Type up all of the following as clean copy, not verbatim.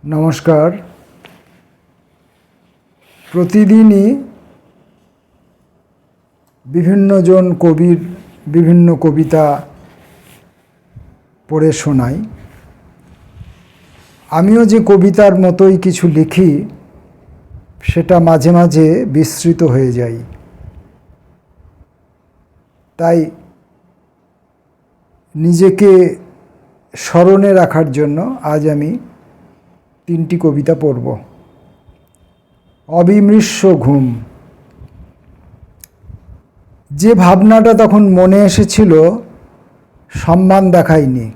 নমস্কার। প্রতিদিনই বিভিন্নজন কবির বিভিন্ন কবিতা পড়ে শোনাই। আমিও যে কবিতার মতোই কিছু লিখি সেটা মাঝে মাঝে বিস্মৃত হয়ে যায়। তাই নিজেকে স্মরণে রাখার জন্য আজ আমি 3টি কবিতা পড়ব। অবিমৃষ্য ঘুম। যে ভাবনাটা তখন মনে এসেছিল সম্মান দেখায়নি,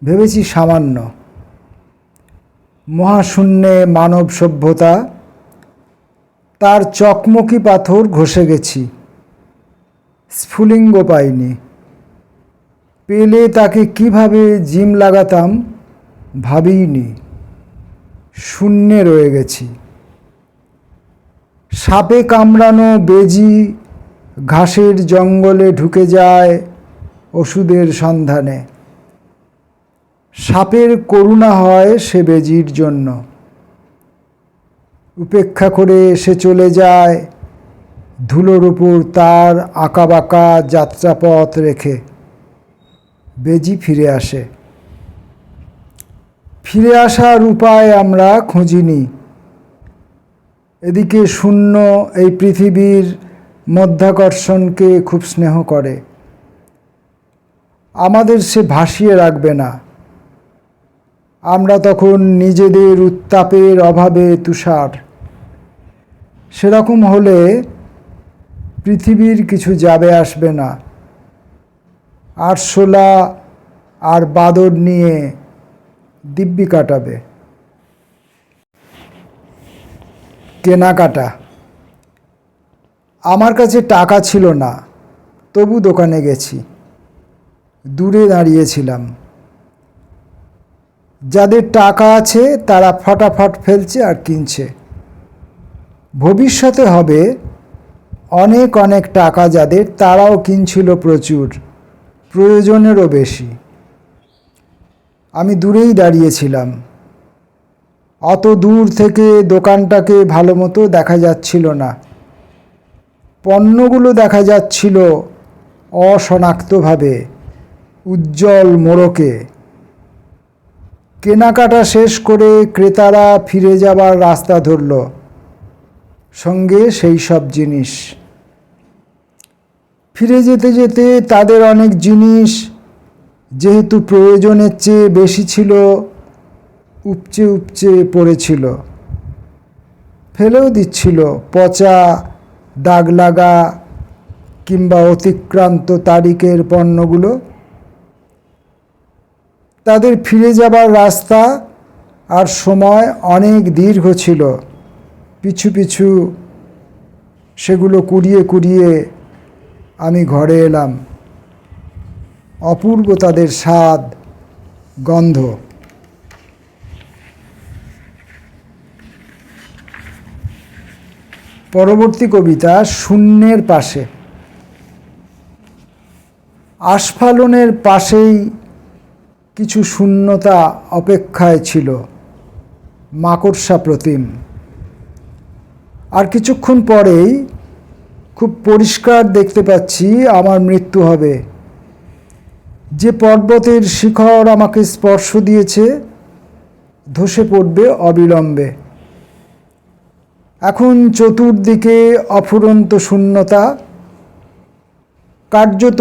ভেবেছি সামান্য। মহাশূন্যে মানব সভ্যতা, তার চকমকি পাথর ঘষে গেছি, স্ফুলিঙ্গ পাইনি। পেলে তাকে কিভাবে জিম লাগাতাম ভাবিনি, শূন্যে রয়ে গেছি। সাপে কামড়ানো বেজি ঘাসের জঙ্গলে ঢুকে যায় ওষুধের সন্ধানে। সাপের করুণা হয় সে বেজির জন্য, উপেক্ষা করে সে চলে যায় ধুলোর উপর তার আঁকাবাঁকা যাত্রাপথ রেখে। বেজি ফিরে আসে। ফিরে আসার উপায় আমরা খুঁজিনি। এদিকে শূন্য এই পৃথিবীর মধ্যাকর্ষণকে খুব স্নেহ করে। আমাদের সে ভাসিয়ে রাখবে না। আমরা তখন নিজেদের উত্তাপের অভাবে তুষার। সেরকম হলে পৃথিবীর কিছু যাবে আসবে না। আরশোলা আর বাদর নিয়ে দিব্যি কাটাবে। কেনাকাটা। আমার কাছে টাকা ছিল না, তবু দোকানে গেছি। দূরে দাঁড়িয়েছিলাম। যাদের টাকা আছে তারা ফটাফট ফেলছে আর কিনছে। ভবিষ্যতে হবে অনেক অনেক টাকা যাদের, তারাও কিনছিল প্রচুর, প্রয়োজনেরও বেশি। আমি দূরেই দাঁড়িয়েছিলাম। অত দূর থেকে দোকানটাকে ভালো মতো দেখা যাচ্ছিল না। পণ্যগুলো দেখা যাচ্ছিল অশনাক্তভাবে, উজ্জ্বল মোড়কে। কেনাকাটা শেষ করে ক্রেতারা ফিরে যাবার রাস্তা ধরল, সঙ্গে সেই সব জিনিস। ফিরে যেতে যেতে তাদের অনেক জিনিস যেহেতু প্রয়োজনের চেয়ে বেশি ছিল, উপচে উপচে পড়েছিল। ফেলেও দিচ্ছিল পচা, দাগ লাগা কিংবা অতিক্রান্ত তারিখের পণ্যগুলো। তাদের ফিরে যাবার রাস্তা আর সময় অনেক দীর্ঘ ছিল। পিছু পিছু সেগুলো কুড়িয়ে কুড়িয়ে আমি ঘরে এলাম। অপূর্ব তাদের স্বাদ, গন্ধ। পরবর্তী কবিতা শূন্যের পাশে। আস্ফালনের পাশেই কিছু শূন্যতা অপেক্ষায় ছিল, মাকড়সা প্রতিম। আর কিছুক্ষণ পরেই খুব পরিষ্কার দেখতে পাচ্ছি আমার মৃত্যু হবে। যে পর্বতের শিখর আমাকে স্পর্শ দিয়েছে ধসে পড়বে অবিলম্বে। এখন চতুর্দিকে অফুরন্ত শূন্যতা। কার্যত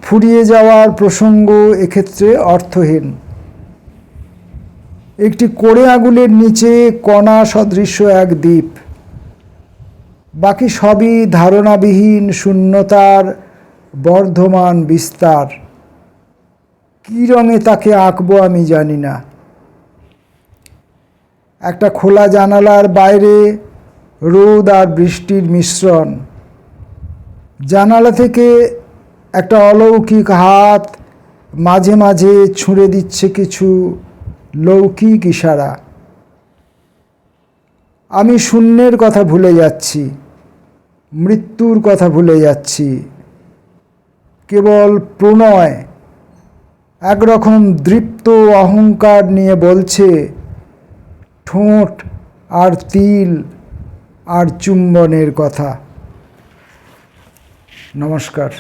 ফুরিয়ে যাওয়ার প্রসঙ্গ এক্ষেত্রে অর্থহীন। একটি কোড়ে আঙুলের নিচে কণা সদৃশ্য এক দ্বীপ। বাকি সবই ধারণাবিহীন শূন্যতার বর্ধমান বিস্তার। কী রঙে তাকে আঁকবো আমি জানি না। একটা খোলা জানালার বাইরে রোদ আর বৃষ্টির মিশ্রণ। জানালা থেকে একটা অলৌকিক হাত মাঝে মাঝে ছুঁড়ে দিচ্ছে কিছু লৌকিক ইশারা। আমি শূন্যের কথা ভুলে যাচ্ছি, মৃত্যুর কথা ভুলে যাচ্ছি। কেবল প্রণয় একরকম দৃপ্ত অহংকার নিয়ে বলছে, ঠোঁট আর তিল আর চুম্বনের কথা। নমস্কার।